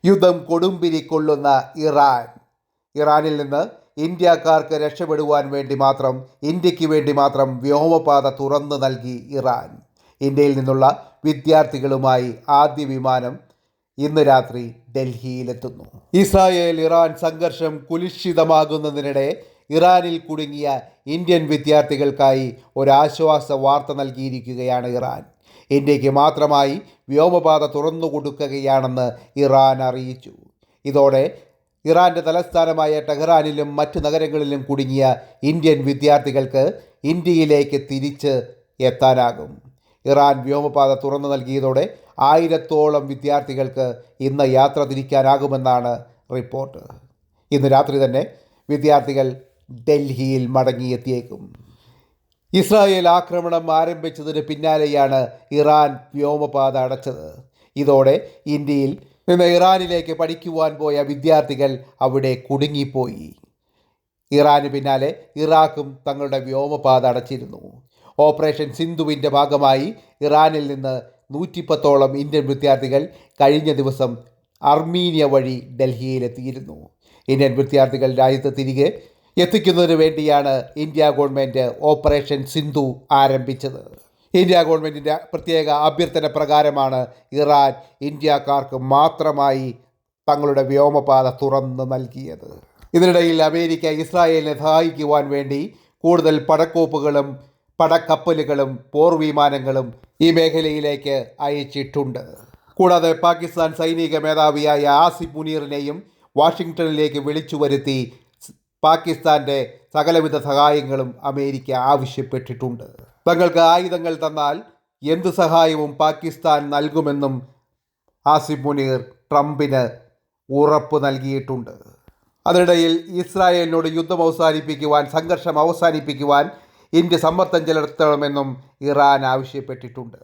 യുദ്ധം കൊടുമ്പിരി കൊള്ളുന്ന ഇറാനിൽ നിന്ന് ഇന്ത്യക്കാർക്ക് രക്ഷപ്പെടുവാൻ വേണ്ടി മാത്രം, ഇന്ത്യക്ക് വേണ്ടി മാത്രം വ്യോമപാത തുറന്നു നൽകി ഇറാൻ. ഇന്ത്യയിൽ നിന്നുള്ള വിദ്യാർത്ഥികളുമായി ആദ്യ വിമാനം ഇന്ന് രാത്രി ഡൽഹിയിലെത്തുന്നു. ഇസ്രായേൽ ഇറാൻ സംഘർഷം കുലുഷിതമാകുന്നതിനിടെ ഇറാനിൽ കുടുങ്ങിയ ഇന്ത്യൻ വിദ്യാർത്ഥികൾക്കായി ഒരാശ്വാസ വാർത്ത നൽകിയിരിക്കുകയാണ് ഇറാൻ. ഇന്ത്യക്ക് മാത്രമായി വ്യോമപാത തുറന്നു കൊടുക്കുകയാണെന്ന് ഇറാൻ അറിയിച്ചു. ഇതോടെ ഇറാൻ്റെ തലസ്ഥാനമായ ടെഹ്റാനിലും മറ്റ് നഗരങ്ങളിലും കുടുങ്ങിയ ഇന്ത്യൻ വിദ്യാർത്ഥികൾക്ക് ഇന്ത്യയിലേക്ക് തിരിച്ച് എത്താനാകും. ഇറാൻ വ്യോമപാത തുറന്നു നൽകിയതോടെ 1000-ഓളം വിദ്യാർത്ഥികൾക്ക് ഇന്ന് യാത്ര തിരിക്കാനാകുമെന്നാണ് റിപ്പോർട്ട്. ഇന്ന് രാത്രി തന്നെ വിദ്യാർത്ഥികൾ ഡൽഹിയിൽ മടങ്ങിയെത്തിയേക്കും. ഇസ്രായേൽ ആക്രമണം ആരംഭിച്ചതിന് പിന്നാലെയാണ് ഇറാൻ വ്യോമപാത അടച്ചത്. ഇതോടെ ഇന്ത്യയിൽ നിന്ന് ഇറാനിലേക്ക് പഠിക്കുവാൻ പോയ വിദ്യാർത്ഥികൾ അവിടെ കുടുങ്ങിപ്പോയി. ഇറാന് പിന്നാലെ ഇറാഖും തങ്ങളുടെ വ്യോമപാത അടച്ചിരുന്നു. ഓപ്പറേഷൻ സിന്ധുവിൻ്റെ ഭാഗമായി ഇറാനിൽ നിന്ന് 110ഓളം ഇന്ത്യൻ വിദ്യാർത്ഥികൾ കഴിഞ്ഞ ദിവസം അർമീനിയ വഴി ഡൽഹിയിലെത്തിയിരുന്നു. ഇന്ത്യൻ വിദ്യാർത്ഥികൾ രാജ്യത്ത് തിരികെ എത്തിക്കുന്നതിന് വേണ്ടിയാണ് ഇന്ത്യ ഗവൺമെൻറ് ഓപ്പറേഷൻ സിന്ധു ആരംഭിച്ചത്. ഇന്ത്യ ഗവൺമെൻറ്റിൻ്റെ പ്രത്യേക അഭ്യർത്ഥന പ്രകാരമാണ് ഇറാൻ ഇന്ത്യക്കാർക്ക് മാത്രമായി തങ്ങളുടെ വ്യോമപാത തുറന്നു നൽകിയത്. ഇതിനിടയിൽ അമേരിക്ക ഇസ്രായേലിനെ സഹായിക്കുവാൻ വേണ്ടി കൂടുതൽ പടക്കോപ്പുകളും പടക്കപ്പലുകളും പോർവിമാനങ്ങളും ഈ മേഖലയിലേക്ക് അയച്ചിട്ടുണ്ട്. കൂടാതെ പാകിസ്ഥാൻ സൈനിക മേധാവിയായ ആസിഫ് മുനീറിനെയും വാഷിങ്ടണിലേക്ക് വിളിച്ചു വരുത്തി പാകിസ്ഥാൻ്റെ സകലവിധ സഹായങ്ങളും അമേരിക്ക ആവശ്യപ്പെട്ടിട്ടുണ്ട്. തങ്ങൾക്ക് ആയുധങ്ങൾ തന്നാൽ എന്ത് സഹായവും പാകിസ്ഥാൻ നൽകുമെന്നും ആസിഫ് മുനീർ ട്രംപിന് ഉറപ്പ് നൽകിയിട്ടുണ്ട്. അതിനിടയിൽ ഇസ്രായേലിനോട് യുദ്ധം അവസാനിപ്പിക്കുവാൻ, സംഘർഷം അവസാനിപ്പിക്കുവാൻ ഇന്ത്യ സമ്മർദ്ദം ചെലുത്തണമെന്നും ഇറാൻ ആവശ്യപ്പെട്ടിട്ടുണ്ട്.